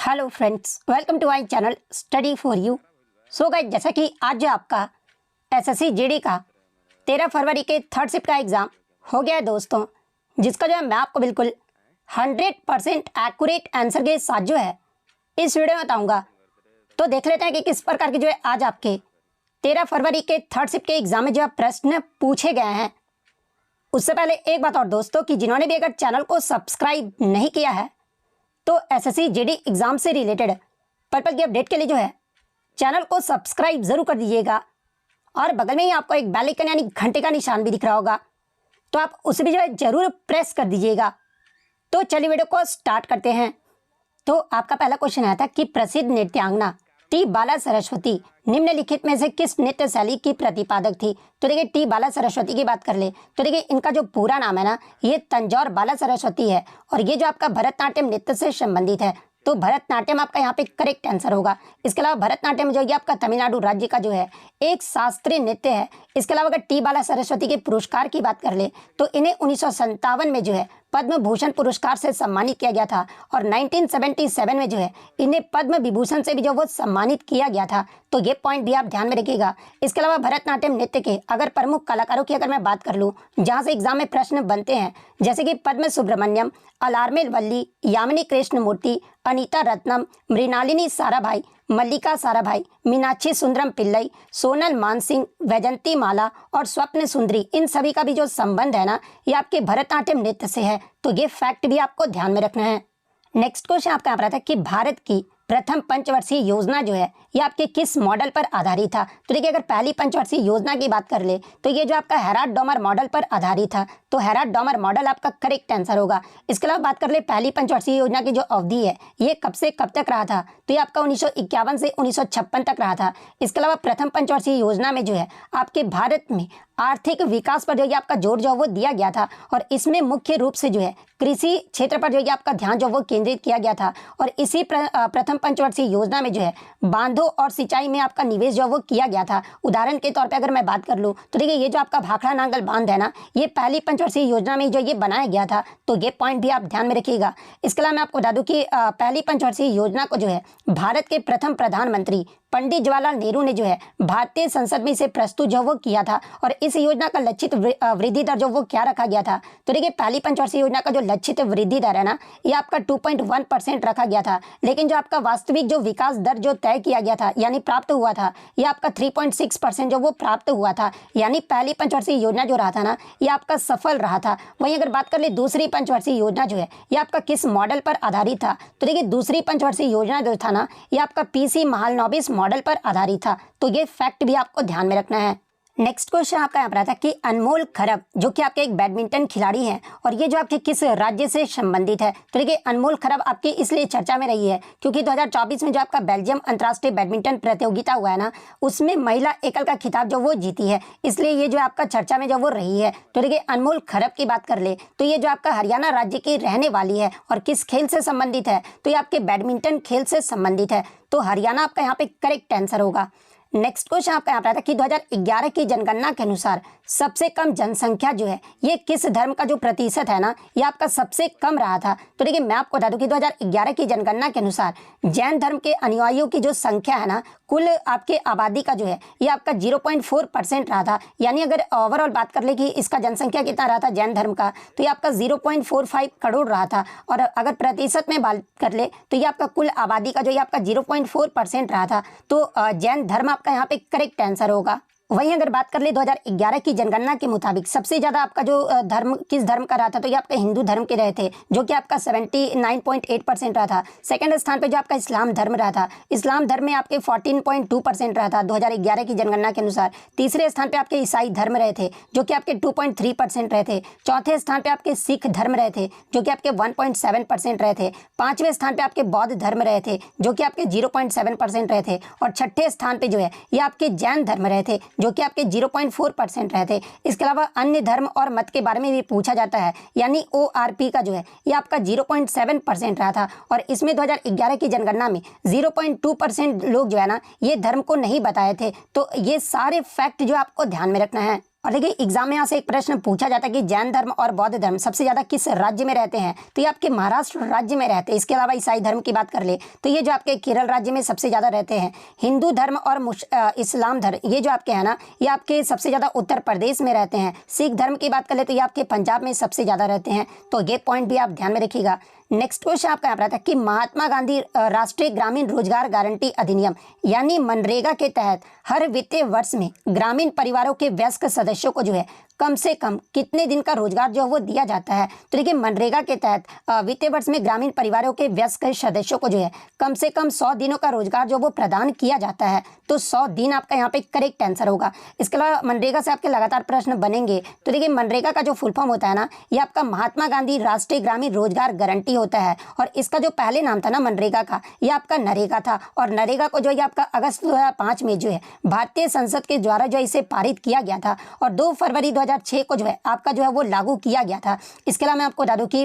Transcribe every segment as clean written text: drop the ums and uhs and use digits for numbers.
Hello friends, welcome to my channel study for you. So guys, जैसा कि आज जो आपका एसएससी जीडी का 13 फरवरी के थर्ड शिफ्ट का एग्ज़ाम हो गया है दोस्तों, जिसका जो है मैं आपको बिल्कुल 100% एक्यूरेट आंसर के साथ जो है इस वीडियो में बताऊंगा। तो देख लेते हैं कि किस प्रकार के जो है आज आपके 13 फरवरी के थर्ड शिफ्ट के एग्ज़ाम में जो प्रश्न पूछे गए हैं। उससे पहले एक बात और दोस्तों, कि जिन्होंने भी अगर चैनल को सब्सक्राइब नहीं किया है तो एसएससी जीडी एग्जाम से रिलेटेड पर्पल की अपडेट के लिए जो है चैनल को सब्सक्राइब जरूर कर दीजिएगा, और बगल में ही आपको एक बेल आइकन यानी घंटे का निशान भी दिख रहा होगा, तो आप उसे भी जो है जरूर प्रेस कर दीजिएगा। तो चलिए वीडियो को स्टार्ट करते हैं। तो आपका पहला क्वेश्चन आया था कि प्रसिद्ध नृत्यांगना टी बाला सरस्वती निम्नलिखित में से किस नृत्य शैली की प्रतिपादक थी। तो देखिए, टी बाला सरस्वती की बात कर ले तो देखिए इनका जो पूरा नाम है ना, ये तंजौर बाला सरस्वती है, और ये जो आपका भरतनाट्यम नृत्य से संबंधित है। तो भरतनाट्यम आपका यहाँ पे करेक्ट आंसर होगा। इसके अलावा भरतनाट्यम जो है आपका तमिलनाडु राज्य का जो है एक शास्त्रीय नृत्य है। इसके अलावा अगर टी बाला सरस्वती के पुरस्कार की बात कर ले तो इन्हें 1957 में जो है पद्म भूषण पुरस्कार से सम्मानित किया गया था, और 1977 में जो है इन्हें पद्म विभूषण से भी जो वो सम्मानित किया गया था। तो ये पॉइंट भी आप ध्यान में रखिएगा। इसके अलावा भरतनाट्यम नृत्य के अगर प्रमुख कलाकारों की अगर मैं बात कर लूँ, जहाँ से एग्जाम में प्रश्न बनते हैं, जैसे कि पद्म सुब्रमण्यम, अलारमेल वल्ली, यामिनी कृष्णमूर्ति, अनीता रत्नम, मृणालिनी साराभाई, मल्लिका साराभाई, मीनाक्षी सुंदरम पिल्लई, सोनल मानसिंह, वैजंती माला और स्वप्न सुंदरी, इन सभी का भी जो संबंध है ना, ये आपके भरतनाट्यम नृत्य से है। तो ये फैक्ट भी आपको ध्यान में रखना है। नेक्स्ट क्वेश्चन आपका यहाँ पर आता है कि भारत की प्रथम पंचवर्षीय योजना जो है ये आपके किस मॉडल पर आधारित था। तो देखिए, अगर पहली पंचवर्षीय योजना की बात कर ले तो ये जो आपका हेराल्ड डॉमर मॉडल पर आधारित था। तो हेराल्ड डॉमर मॉडल आपका करेक्ट आंसर होगा। इसके अलावा बात कर ले पहली पंचवर्षीय योजना की जो अवधि है ये कब से कब तक रहा था। तो ये आपका 1951 से 1956 तक रहा था। इसके अलावा प्रथम पंचवर्षीय योजना में जो है आपके भारत में आर्थिक विकास पर जो है आपका जोर जो वो दिया गया था, और इसमें मुख्य रूप से जो है कृषि क्षेत्र पर जो है आपका ध्यान जो वो केंद्रित किया गया था। और इसी प्रथम पंचवर्षीय योजना में जो है बांधों और सिंचाई में आपका निवेश जो वो किया गया था। उदाहरण के तौर पे अगर मैं बात कर लूँ तो देखिए, ये जो आपका भाखड़ा नांगल बांध है ना, ये पहली पंचवर्षीय योजना में जो ये बनाया गया था। तो ये पॉइंट भी आप ध्यान में रखिएगा। इसके अलावा मैं आपको बता दूं कि पहली पंचवर्षीय योजना को जो है भारत के प्रथम प्रधानमंत्री पंडित जवाहरलाल नेहरू ने जो है भारतीय संसद में इसे प्रस्तुत जो वो किया था, और इस योजना का लक्षित वृद्धि दर जो वो क्या रखा गया था। तो देखिए, पहली पंचवर्षीय योजना का जो लक्षित वृद्धि दर है ना, ये आपका 2.1% रखा गया था, लेकिन जो आपका वास्तविक जो विकास दर जो तय किया गया था यानी प्राप्त हुआ था, ये आपका 3.6% जो वो प्राप्त हुआ था। यानी पहली पंचवर्षीय योजना जो रहा था ना, ये आपका सफल रहा था। वहीं अगर बात कर ले दूसरी पंचवर्षीय योजना जो है ये आपका किस मॉडल पर आधारित था। तो देखिए, दूसरी पंचवर्षीय योजना जो था ना, ये आपका पीसी महालनोबिस मॉडल पर आधारित था। तो ये फैक्ट भी आपको ध्यान में रखना है। नेक्स्ट क्वेश्चन आपका यहाँ पर आता है कि अनमोल खरब जो कि आपके एक बैडमिंटन खिलाड़ी हैं, और ये जो आपके किस राज्य से संबंधित है। तो देखिए, अनमोल खरब आपकी इसलिए चर्चा में रही है क्योंकि 2024 में जो आपका बेल्जियम अंतर्राष्ट्रीय बैडमिंटन प्रतियोगिता हुआ है ना, उसमें महिला एकल का खिताब जो वो जीती है, इसलिए ये जो आपका चर्चा में जो वो रही है। तो देखिए, अनमोल खरब की बात कर ले तो ये जो आपका हरियाणा राज्य की रहने वाली है, और किस खेल से संबंधित है। तो ये आपके बैडमिंटन खेल से संबंधित है। तो हरियाणा आपका यहाँ पे करेक्ट आंसर होगा। नेक्स्ट क्वेश्चन आपका यहाँ पर आता है कि 2011 की जनगणना के अनुसार सबसे कम जनसंख्या जो है ये किस धर्म का जो प्रतिशत है ना, ये आपका सबसे कम रहा था। तो देखिए, मैं आपको बता दूं कि 2011 की जनगणना के अनुसार जैन धर्म के अनुयायियों की जो संख्या है ना, कुल आपके आबादी का जो है ये आपका 0.4% रहा था। यानी अगर ओवरऑल बात कर ले कि इसका जनसंख्या कितना रहा था जैन धर्म का, तो ये आपका 0.45 करोड़ रहा था। और अगर प्रतिशत में बात कर ले तो ये आपका कुल आबादी का जो ये आपका 0.4% रहा था। तो जैन धर्म आपका यहाँ पे करेक्ट आंसर होगा। वहीं अगर बात कर ले 2011 की जनगणना के मुताबिक सबसे ज्यादा आपका जो धर्म किस धर्म का रहा था, तो ये आपका हिंदू धर्म के रहे थे, जो कि आपका 79.8% रहा था। सेकंड स्थान पे जो आपका इस्लाम धर्म रहा था, इस्लाम धर्म में आपके 14.2% रहा था 2011 की जनगणना के अनुसार। तीसरे स्थान पे आपके ईसाई धर्म रहे थे, जो कि आपके 2.3% रहे थे। चौथे स्थान पे आपके सिख धर्म रहे थे, जो कि आपके 1.7% रहे थे। पांचवें स्थान पे आपके बौद्ध धर्म रहे थे, जो कि आपके 0.7% रहे थे। और छठे स्थान पे जो है ये आपके जैन धर्म रहे थे, जो कि आपके 0.4% रहे थे। इसके अलावा अन्य धर्म और मत के बारे में भी पूछा जाता है, यानी ORP का जो है ये आपका 0.7% रहा था। और इसमें 2011 की जनगणना में 0.2% लोग जो है ना ये धर्म को नहीं बताए थे। तो ये सारे फैक्ट जो आपको ध्यान में रखना है। और देखिए एग्जाम में यहाँ से एक प्रश्न पूछा जाता है कि जैन धर्म और बौद्ध धर्म सबसे ज्यादा किस राज्य में रहते हैं, तो ये आपके महाराष्ट्र राज्य में रहते हैं। इसके अलावा ईसाई धर्म की बात कर ले तो ये जो आपके केरल राज्य में सबसे ज्यादा रहते हैं। हिंदू धर्म और इस्लाम धर्म ये जो आपके है ना, ये आपके सबसे ज्यादा उत्तर प्रदेश में रहते हैं। सिख धर्म की बात कर ले तो ये आपके पंजाब में सबसे ज्यादा रहते हैं। तो ये पॉइंट भी आप ध्यान में रखिएगा। नेक्स्ट क्वेश्चन आपका यहाँ पर आता है कि महात्मा गांधी राष्ट्रीय ग्रामीण रोजगार गारंटी अधिनियम यानी मनरेगा के तहत हर वित्तीय वर्ष में ग्रामीण परिवारों के वयस्क सदस्यों को जो है कम से कम कितने दिन का रोजगार जो है वो दिया जाता है। तो देखिए मनरेगा के तहत वित्तीय वर्ष में ग्रामीण परिवारों के वयस्क सदस्यों को जो है कम से कम 100 दिनों का रोजगार जो वो प्रदान किया जाता है। तो 100 दिन आपका यहाँ पे करेक्ट आंसर होगा। इसके अलावा मनरेगा से आपके लगातार प्रश्न बनेंगे। तो देखिए मनरेगा का जो फुल फॉर्म होता है ना, ये आपका महात्मा गांधी राष्ट्रीय ग्रामीण रोजगार गारंटी होता है। और इसका जो पहले नाम था ना मनरेगा का, ये आपका नरेगा था। और नरेगा को जो है आपका अगस्त 2005 में जो है भारतीय संसद के द्वारा जो इसे पारित किया गया था और 2 फरवरी 2006 को जो है आपका जो है वो लागू किया गया था। इसके अलावा मैं आपको बता दूं कि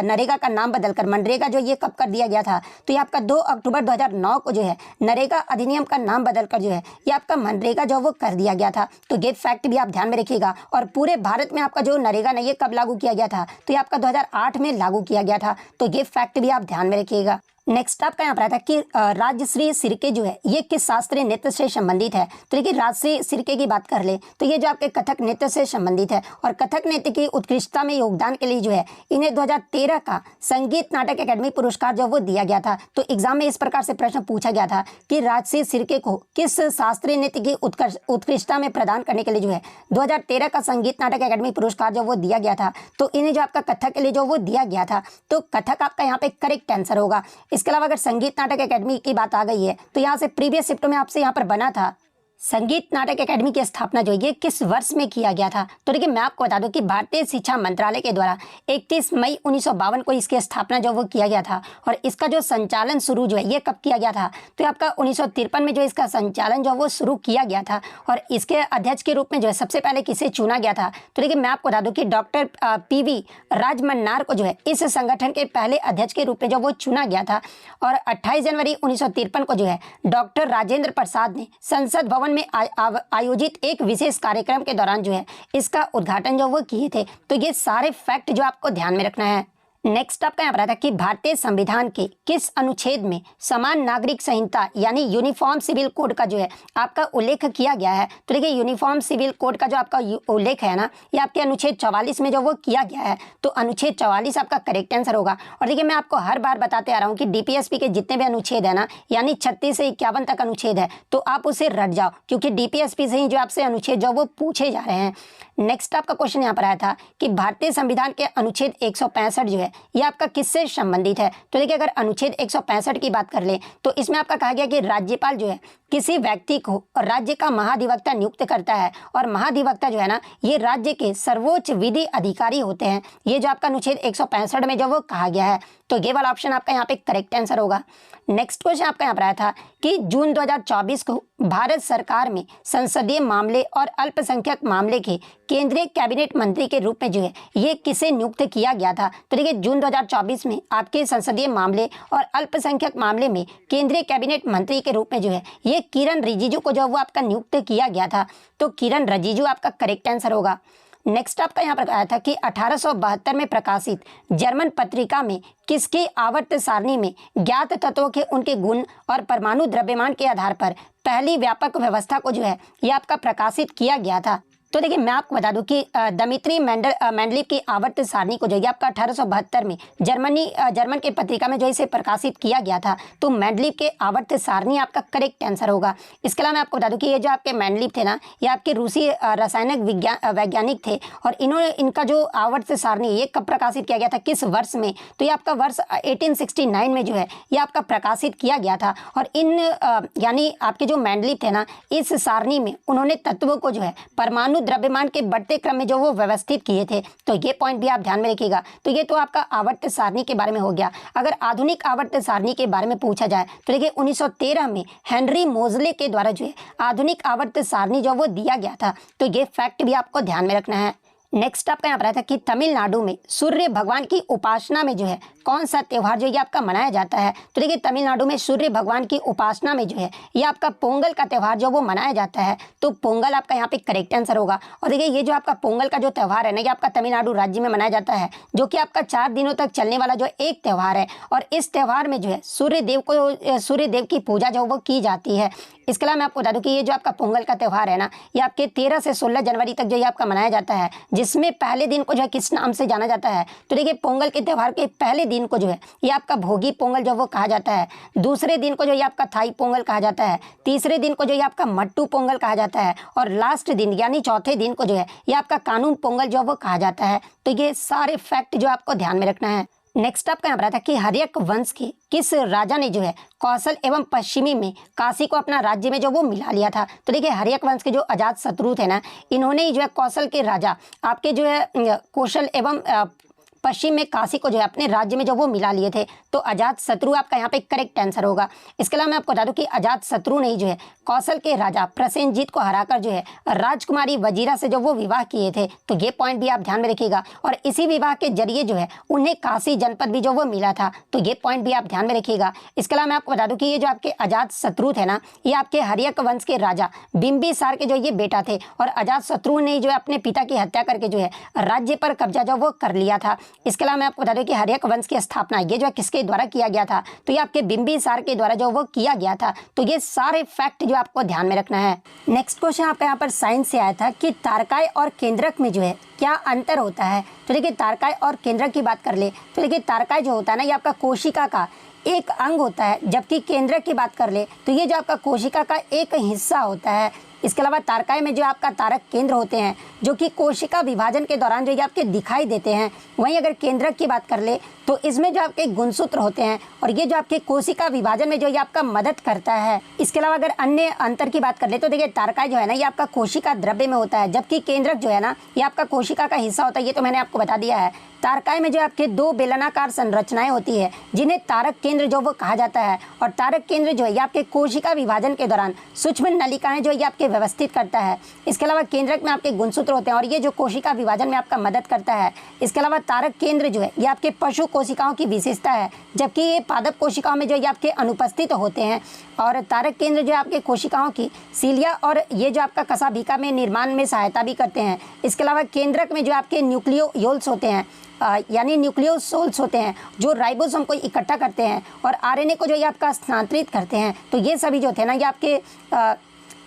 नरेगा का नाम बदलकर मनरेगा जो ये कब कर दिया गया था, तो ये आपका 2 अक्टूबर 2009 को जो है नरेगा अधिनियम का नाम बदलकर जो है ये आपका मनरेगा जो वो कर दिया गया था। तो ये फैक्ट भी आप ध्यान में रखिएगा। और पूरे भारत में आपका जो नरेगा ना ये कब लागू किया गया था, तो ये आपका 2008 में लागू किया गया था। तो ये फैक्ट भी आप ध्यान में रखिएगा। नेक्स्ट आपका यहाँ पर आता है कि राजश्री सिरके जो है ये किस शास्त्रीय नृत्य से संबंधित है। तो देखिए राजश्री सिरके की बात कर ले तो ये जो आपके कथक नृत्य से संबंधित है। और कथक नृत्य की उत्कृष्टता में योगदान के लिए जो है इन्हें 2013 का संगीत नाटक अकादमी पुरस्कार जो वो दिया गया था। तो एग्जाम में इस प्रकार से प्रश्न पूछा गया था कि राजश्री सिरके को किस शास्त्रीय नृत्य की उत्कृष्टता में प्रदान करने के लिए जो है 2013 का संगीत नाटक अकादमी पुरस्कार जो वो दिया गया था। तो इन्हें जो आपका कथक के लिए जो वो दिया गया था। तो कथक आपका यहाँ पे करेक्ट आंसर होगा। इसके अलावा अगर संगीत नाटक अकादमी की बात आ गई है तो यहाँ से प्रीवियस शिफ्ट में आपसे यहाँ पर बना था संगीत नाटक अकादमी की स्थापना जो है किस वर्ष में किया गया था। तो देखिए मैं आपको बता दूं कि भारतीय शिक्षा मंत्रालय के द्वारा 31 मई 1952 को इसकी स्थापना जो वो किया गया था। और इसका जो संचालन शुरू जो है ये कब किया गया था, तो आपका 1953 में जो इसका संचालन जो वो शुरू किया गया था। और इसके अध्यक्ष के रूप में जो है सबसे पहले किसे चुना गया था, तो देखिए मैं आपको बता दूं कि डॉक्टर PV राजमन्नार को जो है इस संगठन के पहले अध्यक्ष के रूप में जो वो चुना गया था। और 28 जनवरी 1953 को जो है डॉक्टर राजेंद्र प्रसाद ने संसद भवन में आयोजित एक विशेष कार्यक्रम के दौरान जो है इसका उद्घाटन जो वो किए थे। तो ये सारे फैक्ट जो आपको ध्यान में रखना है। नेक्स्ट आपका यहाँ पर आता है कि भारतीय संविधान के किस अनुच्छेद में समान नागरिक संहिता यानी यूनिफॉर्म सिविल कोड का जो है आपका उल्लेख किया गया है। तो देखिए यूनिफॉर्म सिविल कोड का जो आपका उल्लेख है ना, ये आपके अनुच्छेद 44 में जो वो किया गया है। तो अनुच्छेद 44 आपका करेक्ट आंसर होगा। और देखिए मैं आपको हर बार बताते आ रहा हूँ कि DPSP के जितने भी अनुच्छेद है ना, यानी 36 से 51 तक अनुच्छेद है, तो आप उसे रट जाओ क्योंकि DPSP से ही जो आपसे अनुच्छेद जो वो पूछे जा रहे हैं। नेक्स्ट आपका क्वेश्चन यहाँ पर आया था कि भारतीय संविधान के अनुच्छेद 165 जो है ये आपका किससे संबंधित है। तो देखिए अगर अनुच्छेद 165 की बात कर ले तो इसमें आपका कहा गया कि राज्यपाल जो है किसी व्यक्ति को राज्य का महाधिवक्ता नियुक्त करता है। और महाधिवक्ता जो है ना, ये राज्य के सर्वोच्च विधि अधिकारी होते हैं। ये जो आपका अनुच्छेद 165 में जो वो कहा गया है। तो ये वाला ऑप्शन आपका यहाँ पे करेक्ट आंसर होगा। नेक्स्ट क्वेश्चन आपका यहाँ पर आया था कि जून 2024 को भारत सरकार में संसदीय मामले और अल्पसंख्यक मामले के केंद्रीय कैबिनेट मंत्री के रूप में जो है ये किसे नियुक्त किया गया था। तो देखिए जून 2024 में आपके संसदीय मामले और अल्पसंख्यक मामले में केंद्रीय कैबिनेट मंत्री के रूप में जो है ये किरण रिजिजू को जो वो आपका नियुक्त किया गया था। तो किरण रिजिजू आपका करेक्ट आंसर होगा। नेक्स्ट आपका यहाँ पर आया था कि 1872 में प्रकाशित जर्मन पत्रिका में किसकी आवर्त सारणी में ज्ञात तत्वों के उनके गुण और परमाणु द्रव्यमान के आधार पर पहली व्यापक व्यवस्था को जो है ये आपका प्रकाशित किया गया था। तो देखिए मैं आपको बता दूं कि दमित्री मेंडलीव की आवर्त सारणी को जो है आपका 1872 में जर्मन के पत्रिका में जो इसे प्रकाशित किया गया था। तो मेंडलीव के आवर्त सारणी आपका करेक्ट आंसर होगा। इसके अलावा मैं आपको बता दूं कि ये जो आपके मेंडलीव थे ना, ये आपके रूसी रासायनिक वैज्ञानिक थे। और इन्होंने इनका जो आवर्त सारणी ये कब प्रकाशित किया गया था, किस वर्ष में, तो ये आपका वर्ष 1869 में जो है ये आपका प्रकाशित किया गया था। और इन यानी आपके जो मेंडलीव थे ना, इस सारणी में उन्होंने तत्वों को जो है परमाणु द्रव्यमान के बढ़ते क्रम में जो वो व्यवस्थित किए थे। तो ये पॉइंट भी आप ध्यान में रखिएगा। तो ये तो आपका आवर्त सारणी के बारे में हो गया। अगर आधुनिक आवर्त सारणी के बारे में पूछा जाए तो देखिए 1913 में हेनरी मोजले के द्वारा जो है आधुनिक आवर्त सारणी जो वो दिया गया था। तो ये फैक्ट भी आपको ध्यान में रखना है। नेक्स्ट आपका यहाँ पर आया था कि तमिलनाडु में सूर्य भगवान की उपासना में जो है कौन सा त्यौहार जो ये आपका मनाया जाता है? तो देखिए तमिलनाडु में सूर्य भगवान की उपासना में जो है ये आपका पोंगल का त्यौहार जो वो मनाया जाता है। तो पोंगल आपका यहाँ पे करेक्ट आंसर होगा। और देखिए ये जो आपका पोंगल का जो त्यौहार है ना, ये आपका तमिलनाडु राज्य में मनाया जाता है, जो कि आपका 4 दिनों तक चलने वाला जो एक त्यौहार है। और इस त्यौहार में जो है सूर्य देव की पूजा जो वो की जाती है। इसके अलावा मैं आपको बता दूं कि ये जो आपका पोंगल का त्यौहार है ना, ये आपके 13 से 16 जनवरी तक जो ये आपका मनाया जाता है, जिसमें पहले दिन को जो है किस नाम से जाना जाता है? तो देखिए पोंगल के त्यौहार के पहले दिन को जो है ये आपका भोगी पोंगल जो वो कहा जाता है। दूसरे दिन को जो ये आपका थाई पोंगल कहा जाता है। तीसरे दिन को जो ये आपका मट्टू पोंगल कहा जाता है। और लास्ट दिन यानी चौथे दिन को जो है ये आपका कानून पोंगल जो वो कहा जाता है। तो ये सारे फैक्ट जो आपको ध्यान में रखना है। नेक्स्ट आपका यहाँ पर था कि हर्यक वंश के किस राजा ने जो है कौशल एवं पश्चिमी में काशी को अपना राज्य में जो वो मिला लिया था? तो देखिए हर्यक वंश के जो अजात शत्रु थे ना, इन्होंने ही जो है कौशल के राजा आपके जो है कौशल एवं पश्चिम में काशी को जो है अपने राज्य में जो वो मिला लिए थे। तो अजात शत्रु आपका यहाँ पे करेक्ट आंसर होगा। इसके अलावा मैं आपको बता दूं कि अजात शत्रु ने ही जो है कौशल के राजा प्रसेनजीत को हराकर जो है राजकुमारी वजीरा से जो वो विवाह किए थे। तो ये पॉइंट भी आप ध्यान में रखिएगा। और इसी विवाह के जरिए जो है उन्हें काशी जनपद भी जो वो मिला था। तो ये पॉइंट भी आप ध्यान में रखिएगा। इसके अलावा मैं आपको बता दूं कि ये जो आपके अजात शत्रु थे ना, ये आपके हर्यक वंश के राजा बिंबिसार के जो ये बेटा थे। और अजात शत्रु ने जो है अपने पिता की हत्या करके जो है राज्य पर कब्जा जो वो कर लिया था। इसके अलावा मैं आपको बता दूं कि हर्यक वंश की स्थापना ये जो है किसके द्वारा किया गया था? तो ये आपके बिंबिसार के द्वारा जो वो किया गया था। तो ये सारे फैक्ट जो आपको ध्यान में रखना है। नेक्स्ट क्वेश्चन आपका यहाँ पर साइंस से आया था कि तारकाय और केंद्रक में जो है क्या अंतर होता है? तो देखिए तारकाय और केंद्रक की बात कर ले तो देखिए तारकाय जो होता है ना, ये आपका कोशिका का एक अंग होता है, जबकि केंद्रक की बात कर ले तो ये जो आपका कोशिका का एक हिस्सा होता है। इसके अलावा तारकाय में जो आपका तारक केंद्र होते हैं, जो कि कोशिका विभाजन के दौरान जो ये आपके दिखाई देते हैं। वहीं अगर केंद्रक की बात कर ले तो इसमें जो आपके गुणसूत्र होते हैं और ये जो आपके कोशिका विभाजन में जो ये आपका मदद करता है। इसके अलावा अगर अन्य अंतर की बात कर ले तो देखिए तारकाय जो है ना, ये आपका कोशिका द्रव्य में होता है, जबकि केंद्रक जो है ना, ये आपका कोशिका का हिस्सा होता है। ये तो मैंने आपको बता दिया है। तारकाय में जो आपके 2 बेलनाकार संरचनाएं होती है, जिन्हें तारक केंद्र जो वो कहा जाता है। और तारक केंद्र जो है ये आपके कोशिका विभाजन के दौरान सूक्ष्म नलिकाएं जो ये आपके व्यवस्थित करता है। इसके अलावा केंद्रक में आपके गुणसूत्र होते हैं और ये जो कोशिका विभाजन में आपका मदद करता है। इसके अलावा तारक केंद्र जो है ये आपके पशु कोशिकाओं की विशेषता है, जबकि ये पादप कोशिकाओं में जो ये आपके अनुपस्थित होते हैं। और तारक केंद्र जो आपके कोशिकाओं की सीलिया और ये जो आपका कशाभिका में निर्माण में सहायता भी करते हैं। इसके अलावा केंद्रक में जो आपके न्यूक्लियोल्स होते हैं यानी न्यूक्लियोसोल्स होते हैं, जो राइबोसोम को इकट्ठा करते हैं और आरएनए को जो ये आपका स्थानांतरित करते हैं। तो ये सभी जो थे ना, ये आपके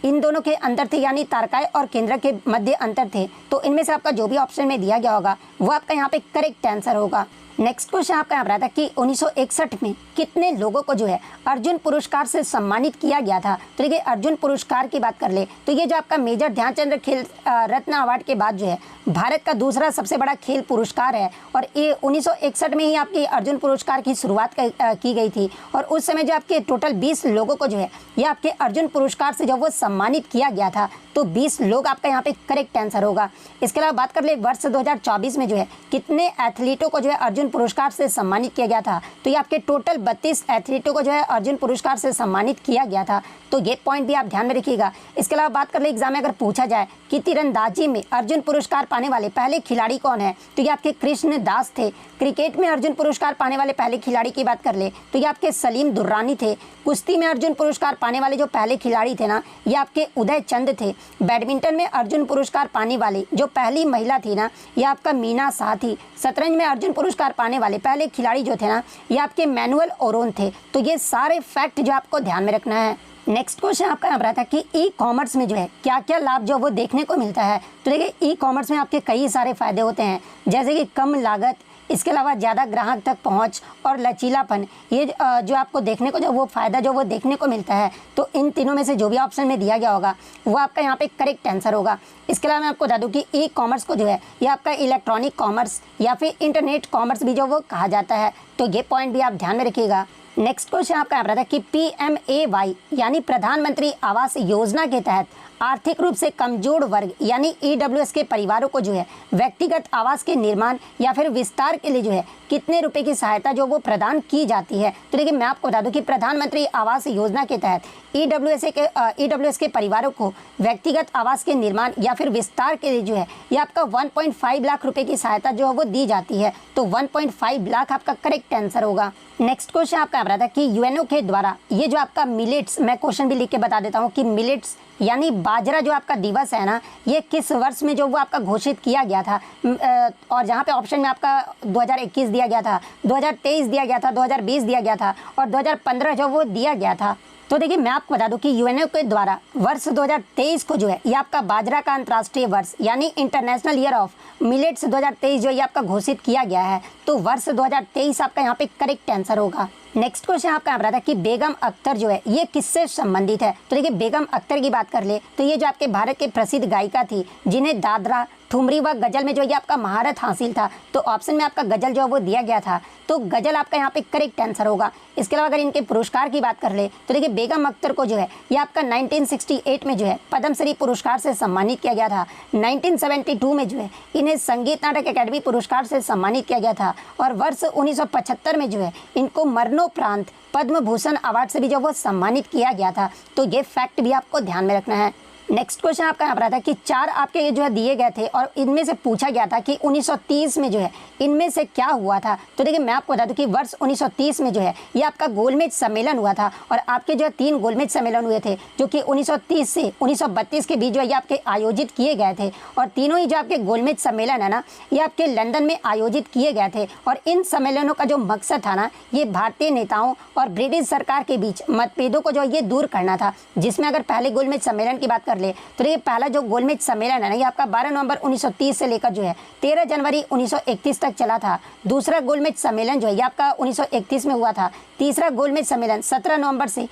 इन दोनों के अंतर थे, यानी तारकाय और केंद्रक के मध्य अंतर थे। तो इनमें से आपका जो भी ऑप्शन में दिया गया होगा वो आपका यहाँ पे करेक्ट आंसर होगा। नेक्स्ट क्वेश्चन आपका यहाँ पर आता है कि 1961 में कितने लोगों को जो है अर्जुन पुरस्कार से सम्मानित किया गया था? तो देखिए अर्जुन पुरस्कार की बात कर ले तो ये जो आपका मेजर ध्यानचंद खेल रत्न अवार्ड के बाद जो है भारत का दूसरा सबसे बड़ा खेल पुरस्कार है। और ये 1961 में ही आपकी अर्जुन पुरस्कार की शुरुआत की गई थी। और उस समय जो आपके टोटल 20 लोगों को जो है ये आपके अर्जुन पुरस्कार से जब वो सम्मानित किया गया था। तो 20 लोग आपका यहाँ पे करेक्ट आंसर होगा। इसके अलावा बात कर ले वर्ष 2024 में जो है कितने एथलीटों को जो है अर्जुन पुरस्कार से सम्मानित किया गया था? तो ये आपके टोटल 32 एथलीटों को जो है अर्जुन पुरस्कार से सम्मानित किया गया था। तो ये पॉइंट भी आप ध्यान में रखिएगा। इसके अलावा बात कर ले एग्जाम में अगर पूछा जाए कि तीरंदाजी में अर्जुन पुरस्कार पाने वाले पहले खिलाड़ी कौन है? तो ये आपके कृष्ण दास थे। क्रिकेट में अर्जुन पुरस्कार पाने वाले पहले खिलाड़ी की बात कर ले तो ये आपके सलीम दुर्रानी थे। कुश्ती में अर्जुन पुरस्कार पाने वाले जो पहले खिलाड़ी थे ना, ये आपके उदय चंद थे। बैडमिंटन में अर्जुन पुरस्कार पाने वाली जो पहली महिला थी ना, ये आपका मीना शाह थी। शतरंज में अर्जुन पुरस्कार पाने वाले पहले खिलाड़ी जो थे ना, ये आपके मैनुअल ओरोन थे। तो ये सारे फैक्ट जो आपको ध्यान में रखना है। नेक्स्ट क्वेश्चन आपका यहाँ पर आता है कि ई कॉमर्स में जो है क्या क्या लाभ जो वो देखने को मिलता है? तो देखिए ई कॉमर्स में आपके कई सारे फायदे होते हैं, जैसे कि कम लागत, इसके अलावा ज़्यादा ग्राहक तक पहुंच और लचीलापन। ये जो आपको देखने को जो वो फ़ायदा जो वो देखने को मिलता है। तो इन तीनों में से जो भी ऑप्शन में दिया गया होगा वो आपका यहाँ पे करेक्ट आंसर होगा। इसके अलावा मैं आपको बता दूँ कि ई कॉमर्स को जो है ये आपका इलेक्ट्रॉनिक कॉमर्स या फिर इंटरनेट कॉमर्स भी जो वो कहा जाता है। तो ये पॉइंट भी आप ध्यान में रखिएगा। नेक्स्ट क्वेश्चन आपका यहाँ पर आता है कि PMAY यानी प्रधानमंत्री आवास योजना के तहत आर्थिक रूप से कमजोर वर्ग यानी EWS के परिवारों को जो है व्यक्तिगत आवास के निर्माण या फिर विस्तार के लिए जो है कितने रुपए की सहायता जो वो प्रदान की जाती है। तो देखिए मैं आपको बता दूं कि प्रधानमंत्री आवास योजना के तहत EWS के परिवारों को व्यक्तिगत आवास के निर्माण या फिर विस्तार के लिए जो है ये आपका 1.5 लाख रुपए की सहायता जो है वो दी जाती है। तो 1.5 लाख आपका करेक्ट आंसर होगा। नेक्स्ट क्वेश्चन आपका रहा था कि यूएनओ के द्वारा ये जो आपका मिलेट्स, मैं क्वेश्चन भी लिख के बता देता हूँ कि मिलेट्स यानी बाजरा जो आपका दिवस है ना, ये किस वर्ष में जो वो आपका घोषित किया गया था। और जहाँ पे ऑप्शन में आपका 2021 दिया गया था, 2023 दिया गया था, 2020 दिया गया था और 2015 जो वो दिया गया था। तो देखिए मैं आपको बता दूं कि यूएनओ के द्वारा वर्ष 2023 को जो है ये आपका बाजरा का अंतर्राष्ट्रीय वर्ष यानी इंटरनेशनल ईयर ऑफ मिलेट्स 2023 जो ये आपका घोषित किया गया है। तो वर्ष 2023 आपका यहाँ पे करेक्ट आंसर होगा। नेक्स्ट क्वेश्चन आपका यहाँ पर था कि बेगम अख्तर जो है ये किससे संबंधित है। तो देखिए बेगम अख्तर की बात कर ले तो ये जो आपके भारत के प्रसिद्ध गायिका थी जिन्हें दादरा, ठुमरी व गजल में जो ये आपका महारत हासिल था। तो ऑप्शन में आपका गजल जो है वो दिया गया था, तो गजल आपका यहाँ पे करेक्ट आंसर होगा। इसके अलावा अगर इनके पुरस्कार की बात कर ले तो देखिए बेगम अख्तर को जो है ये आपका 1968 में जो है पद्मश्री पुरस्कार से सम्मानित किया गया था। 1972 में जो है इन्हें संगीत नाटक अकेडमी पुरस्कार से सम्मानित किया गया था और वर्ष 1975 में जो है इनको मरणोपरांत पद्म भूषण अवार्ड से भी जो वो सम्मानित किया गया था। तो ये फैक्ट भी आपको ध्यान में रखना है। नेक्स्ट क्वेश्चन आपका यहाँ पर आता है कि 4 आपके जो है दिए गए थे और इनमें से पूछा गया था कि 1930 में जो है इनमें से क्या हुआ था। तो देखिए मैं आपको बता दूं कि वर्ष 1930 में जो है ये आपका गोलमेज सम्मेलन हुआ था और आपके जो है 3 गोलमेज सम्मेलन हुए थे जो कि 1930 से 1932 के बीच जो है ये आपके आयोजित किए गए थे। और तीनों ही जो आपके गोलमेज सम्मेलन है ना ये आपके लंदन में आयोजित किए गए थे। और इन सम्मेलनों का जो मकसद था ना ये भारतीय नेताओं और ब्रिटिश सरकार के बीच मतभेदों को जो ये दूर करना था। जिसमें अगर पहले गोलमेज सम्मेलन की बात कर ले तो ये पहला जो गोलमेज सम्मेलन है ना ये आपका 12 नवंबर 1930 से लेकर जो है 13 जनवरी 1931 तक चला था। दूसरा गोलमेज सम्मेलन जो है ये आपका 1931 में हुआ था। तीसरा गोलमेज सम्मेलन 17 नवंबर से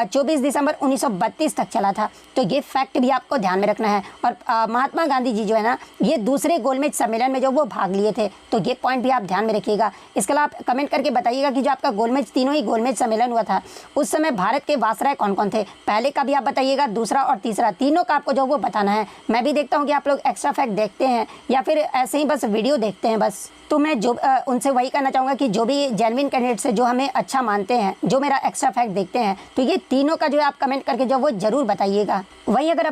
24 दिसंबर 1932 तक चला था। तो ये फैक्ट भी आपको ध्यान में रखना है। और महात्मा गांधी जी जो है ना ये दूसरे गोलमेज सम्मेलन में जो वो भाग लिए थे। तो ये पॉइंट भी आप ध्यान में रखिएगा। इसके अलावा आप कमेंट करके बताइएगा कि जो आपका गोलमेज तीनों ही गोलमेज सम्मेलन हुआ था उस समय भारत के वायसराय कौन कौन थे। पहले का भी आप बताइएगा, दूसरा और तीसरा, तीनों का आपको जो वो बताना है। मैं भी देखता हूँ कि आप लोग एक्स्ट्रा फैक्ट देखते हैं या फिर ऐसे ही बस वीडियो देखते हैं बस। तो मैं जो उनसे वही कहना चाहूँगा कि जो भी जेन्युइन कैंडिडेट्स है जो हमें अच्छा मानते हैं, जो मेरा एक्स्ट्रा फैक्ट देखते हैं, तो ये तीनों का जो है आप कमेंट करके जो वो जरूर बताइएगा। वहीं अगर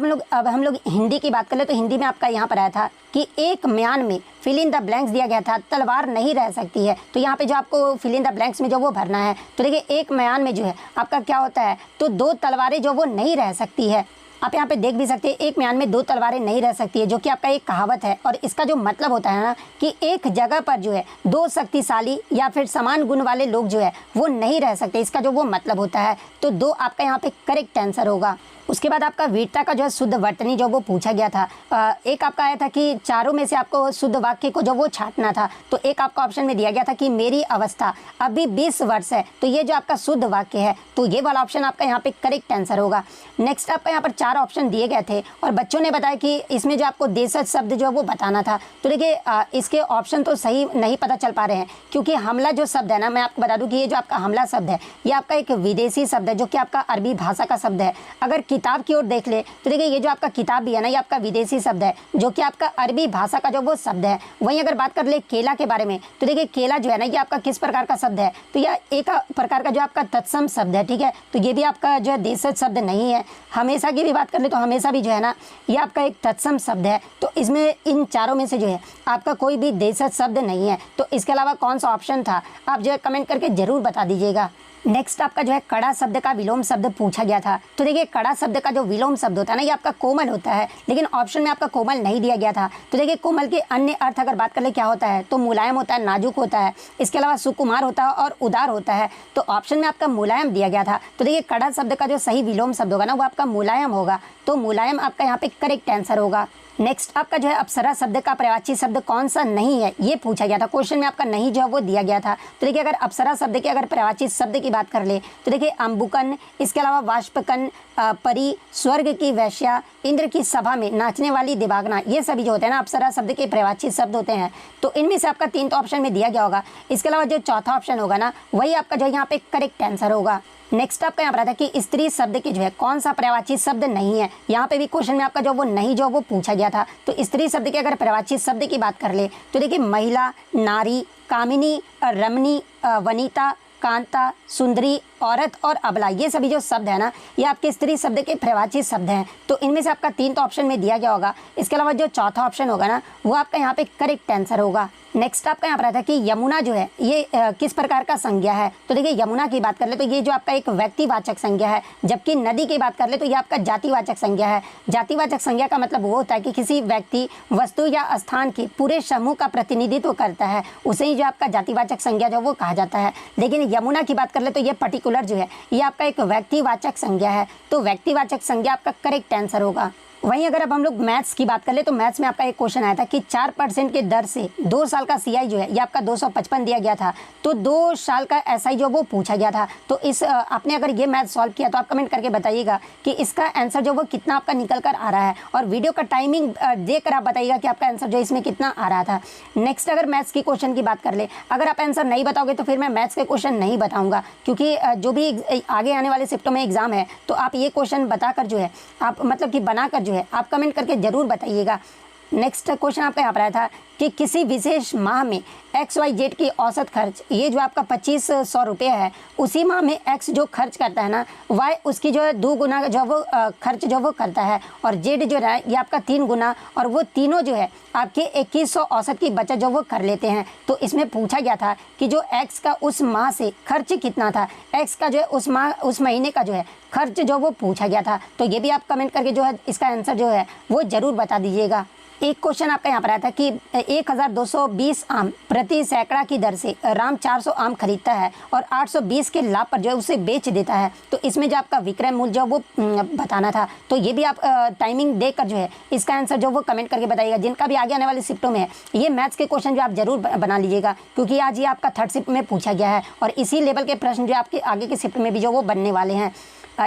हम लोग हिंदी की बात कर ले तो हिंदी में आपका यहाँ पर आया था कि एक म्यान में फिल इन द ब्लैंक्स दिया गया था, तलवार नहीं रह सकती है। तो यहाँ पे जो आपको फिल इन द ब्लैंक्स में जो वो भरना है। तो देखिए एक म्यान में जो है आपका क्या होता है, तो 2 तलवारें जो वो नहीं रह सकती है। आप यहाँ पे देख भी सकते हैं एक म्यान में 2 तलवारें नहीं रह सकती है, जो कि आपका एक कहावत है। और इसका जो मतलब होता है ना कि एक जगह पर जो है 2 शक्तिशाली या फिर समान गुण वाले लोग जो है वो नहीं रह सकते, इसका जो वो मतलब होता है। तो 2 आपका यहाँ पे करेक्ट आंसर होगा। उसके बाद आपका वीरता का जो है शुद्ध वर्तनी जो वो पूछा गया था। एक आपका आया था कि चारों में से आपको शुद्ध वाक्य को जो वो छांटना था। तो एक आपका ऑप्शन में दिया गया था कि मेरी अवस्था अभी 20 वर्ष है। तो ये जो आपका शुद्ध वाक्य है, तो ये वाला ऑप्शन आपका यहाँ पे करेक्ट आंसर होगा। नेक्स्ट आपका यहाँ पर 4 ऑप्शन दिए गए थे और बच्चों ने बताया कि इसमें जो आपको देशज शब्द जो है वो बताना था। तो देखिए इसके ऑप्शन तो सही नहीं पता चल पा रहे हैं, क्योंकि हमला जो शब्द है ना, मैं आपको बता दूं कि ये जो आपका हमला शब्द है ये आपका एक विदेशी शब्द है जो कि आपका अरबी भाषा का शब्द है। अगर किताब की ओर देख ले तो देखिए ये जो आपका किताब भी है ना ये आपका विदेशी शब्द है जो कि आपका अरबी भाषा का जो वो शब्द है। वहीं अगर बात कर ले केला के बारे में तो देखिए केला जो है ना ये आपका किस प्रकार का शब्द है, तो यह एक प्रकार का जो आपका तत्सम शब्द है। ठीक है, तो ये भी आपका जो है देशज शब्द नहीं है। हमेशा की भी बात कर ले तो हमेशा भी जो है ना ये आपका एक तत्सम शब्द है। तो इसमें इन चारों में से जो है आपका कोई भी देशज शब्द नहीं है। तो इसके अलावा कौन सा ऑप्शन था आप जो है कमेंट करके जरूर बता दीजिएगा। नेक्स्ट आपका जो है कड़ा शब्द का विलोम शब्द पूछा गया था। तो देखिए कड़ा शब्द का जो विलोम शब्द होता है ना ये आपका कोमल होता है, लेकिन ऑप्शन में आपका कोमल नहीं दिया गया था। तो देखिए कोमल के अन्य अर्थ अगर बात कर ले क्या होता है, तो मुलायम होता है, नाजुक होता है, इसके अलावा सुकुमार होता है और उदार होता है। तो ऑप्शन में आपका मुलायम दिया गया था। तो देखिए कड़ा शब्द का जो सही विलोम शब्द होगा ना वो आपका मुलायम होगा। तो मुलायम आपका यहाँ पे करेक्ट आंसर होगा। नेक्स्ट आपका जो है अप्सरा शब्द का पर्यायवाची शब्द कौन सा नहीं है ये पूछा गया था। क्वेश्चन में आपका नहीं जो है वो दिया गया था। तो देखिए अगर अप्सरा शब्द के अगर पर्यायवाची शब्द की बात कर ले तो देखिए अंबुकन, इसके अलावा वाष्पकन, परी, स्वर्ग की वैश्या, इंद्र की सभा में नाचने वाली दिवांगना, ये सभी जो होते हैं ना अप्सरा शब्द के प्रवाची शब्द होते हैं। तो इनमें से आपका 3 तो ऑप्शन में दिया गया होगा। इसके अलावा जो चौथा ऑप्शन होगा ना वही आपका जो यहाँ पे करेक्ट आंसर होगा। नेक्स्ट आपका यहाँ पर आता है कि स्त्री शब्द के जो है कौन सा प्रवाची शब्द नहीं है। यहाँ पे भी क्वेश्चन में आपका जो वो नहीं जो वो पूछा गया था। तो स्त्री शब्द के अगर प्रवाची शब्द की बात कर ले तो देखिए महिला, नारी, कामिनी, रमणी, वनिता, कांता, सुंदरी, औरत और अबला, ये सभी जो शब्द है ना ये आपके स्त्री शब्द के प्रवाची शब्द हैं। तो इनमें से आपका 3 तो ऑप्शन में दिया गया होगा। इसके अलावा जो चौथा ऑप्शन होगा ना वो आपका यहाँ पे करेक्ट आंसर होगा। नेक्स्ट आपका यहाँ पर आता है कि यमुना जो है ये किस प्रकार का संज्ञा है। तो देखिए यमुना की बात कर ले तो ये जो आपका एक व्यक्तिवाचक संज्ञा है, जबकि नदी की बात कर ले तो ये आपका जातिवाचक संज्ञा है। जातिवाचक संज्ञा का मतलब वो होता है कि किसी व्यक्ति, वस्तु या स्थान के पूरे समूह का प्रतिनिधित्व करता है, उसे ही जो आपका जातिवाचक संज्ञा जो वो कहा जाता है। लेकिन यमुना की बात कर ले तो ये पर्टिकुलर जो है ये आपका एक व्यक्तिवाचक संज्ञा है। तो व्यक्तिवाचक संज्ञा आपका करेक्ट आंसर होगा। वहीं अगर अब हम लोग मैथ्स की बात कर ले तो मैथ्स में आपका एक क्वेश्चन आया था कि 4% के दर से 2 साल का सीआई जो है ये आपका 255 दिया गया था। तो 2 साल का एसआई जो वो पूछा गया था। तो इस आपने अगर ये मैथ सॉल्व किया तो आप कमेंट करके बताइएगा कि इसका आंसर जो वो कितना आपका निकल कर आ रहा है, और वीडियो का टाइमिंग देकर आप बताइएगा कि आपका आंसर जो इसमें कितना आ रहा था। नेक्स्ट अगर मैथ्स की क्वेश्चन की बात कर ले, अगर आप आंसर नहीं बताओगे तो फिर मैं मैथ्स के क्वेश्चन नहीं बताऊँगा, क्योंकि जो भी आगे आने वाले शिफ्टों में एग्जाम है तो आप ये क्वेश्चन बताकर जो है आप मतलब कि बनाकर जो है आप कमेंट करके ज़रूर बताइएगा। नेक्स्ट क्वेश्चन आपका यहाँ पर आया था कि किसी विशेष माह में XYZ की औसत खर्च, ये जो आपका 2500 रुपये है, उसी माह में X जो खर्च करता है ना Y उसकी जो है 2 गुना जो वो खर्च जो वो करता है, और Z जो है ये आपका 3 गुना, और वो तीनों जो है आपके 2100 औसत की बचत जो वो कर लेते हैं। तो इसमें पूछा गया था कि जो X का उस माह से खर्च कितना था, X का जो है उस महीने का जो है खर्च जो वो पूछा गया था। तो ये भी आप कमेंट करके जो है इसका आंसर जो है वो ज़रूर बता दीजिएगा। एक क्वेश्चन आपका यहाँ पर आया था कि 1220 आम प्रति सैकड़ा की दर से राम 400 आम खरीदता है और 820 के लाभ पर जो है उसे बेच देता है। तो इसमें जो आपका विक्रय मूल्य जो वो बताना था। तो ये भी आप टाइमिंग देकर जो है इसका आंसर जो वो कमेंट करके बताइएगा। जिनका भी आगे आने वाली शिफ्टों में है ये मैथ्स के क्वेश्चन जो आप जरूर बना लीजिएगा, क्योंकि आज ये आपका 3rd शिफ्ट में पूछा गया है, और इसी लेवल के प्रश्न जो आपके आगे के शिफ्ट में भी जो वो बनने वाले हैं।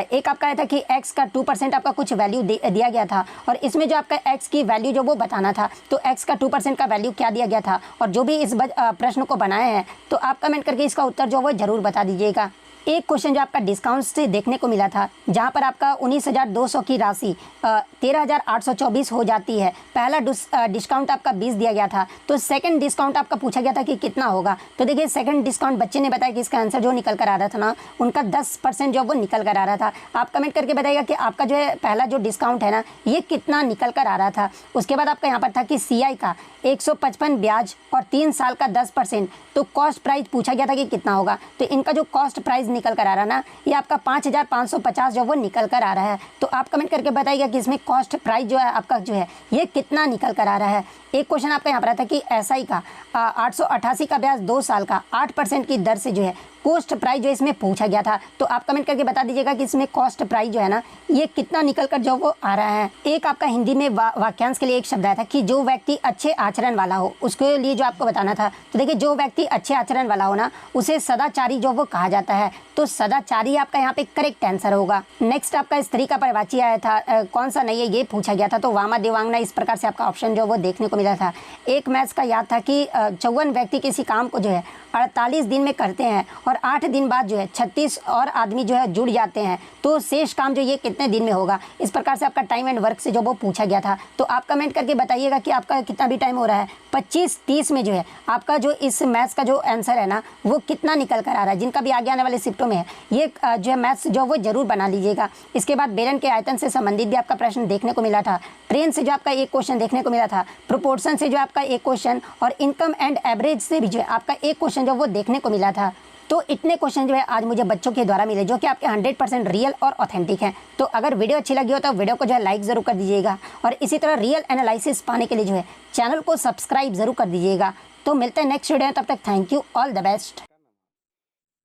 एक आपका आया था कि x का 2% आपका कुछ वैल्यू दिया गया था, और इसमें जो आपका x की वैल्यू जो वो बताना था। तो x का 2% का वैल्यू क्या दिया गया था, और जो भी इस प्रश्न को बनाए हैं तो आप कमेंट करके इसका उत्तर जो वो ज़रूर बता दीजिएगा। एक क्वेश्चन जो आपका डिस्काउंट से देखने को मिला था, जहां पर आपका 19,200 की राशि 13,824 हो जाती है। पहला डिस्काउंट आपका 20 दिया गया था, तो सेकंड डिस्काउंट आपका पूछा गया था कि कितना होगा। तो देखिए सेकंड डिस्काउंट बच्चे ने बताया कि इसका आंसर जो निकल कर आ रहा था ना उनका 10% जो वो निकल कर आ रहा था। आप कमेंट करके बताइएगा कि आपका जो है पहला जो डिस्काउंट है ना ये कितना निकल कर आ रहा था। उसके बाद आपका यहाँ पर था कि CI का 155 ब्याज और 3 साल का 10%। तो कॉस्ट प्राइस पूछा गया था कि कितना होगा। तो इनका जो कॉस्ट प्राइस निकल कर आ रहा है ना ये आपका 5,550 जो वो निकल कर आ रहा है। तो आप कमेंट करके बताइएगा कि इसमें कॉस्ट प्राइस जो है आपका जो है ये कितना निकल कर आ रहा है। एक क्वेश्चन आपका यहाँ पर आता है कि SI का 888 का ब्याज 2 साल का 8% की दर से जो है कॉस्ट प्राइस जो इसमें पूछा गया था। तो आप कमेंट करके बता दीजिएगा कि इसमें कॉस्ट प्राइस जो है ना ये कितना निकल कर जो वो आ रहा है। एक आपका हिंदी में वाक्यांश के लिए एक शब्द आया था कि जो व्यक्ति अच्छे आचरण वाला हो, उसके लिए जो आपको बताना था। तो देखिए जो व्यक्ति अच्छे आचरण वाला हो ना उसे सदाचारी जो वो कहा जाता है। तो सदाचारी आपका यहाँ पे करेक्ट आंसर होगा। नेक्स्ट आपका स्त्री का परिवाची आया था, कौन सा नहीं है ये पूछा गया था। तो वामा देवांगना इस प्रकार से आपका ऑप्शन जो वो देखने को मिला था। एक मैथ्स का याद था कि 54 व्यक्ति किसी काम को जो है 48 दिन में करते हैं, और 8 दिन बाद जो है 36 और आदमी जो है जुड़ जाते हैं। तो शेष काम जो ये कितने दिन में होगा, इस प्रकार से आपका टाइम एंड वर्क से जो वो पूछा गया था। तो आप कमेंट करके बताइएगा कि आपका कितना भी टाइम हो रहा है। 25-30 में जो है आपका जो इस मैथ्स का जो आंसर है ना वो कितना निकल कर आ रहा है। जिनका भी आगे आने वाले शिफ्टों में है ये जो है मैथ्स जो वो जरूर बना लीजिएगा। इसके बाद बेलन के आयतन से संबंधित भी आपका प्रश्न देखने को मिला था। ट्रेन से जो आपका एक क्वेश्चन देखने को मिला था। प्रोपोर्शन से जो आपका एक क्वेश्चन, और इनकम एंड एवरेज से भी जो है आपका एक क्वेश्चन जो वो देखने को मिला था। तो इतने क्वेश्चन जो है आज मुझे बच्चों के द्वारा मिले जो कि आपके 100% रियल और ऑथेंटिक हैं। तो अगर वीडियो अच्छी लगी हो तो वीडियो को जो है लाइक ज़रूर कर दीजिएगा, और इसी तरह रियल एनालिसिस पाने के लिए जो है चैनल को सब्सक्राइब ज़रूर कर दीजिएगा। तो मिलते हैं नेक्स्ट वीडियो में, तब तक thank you, all the best.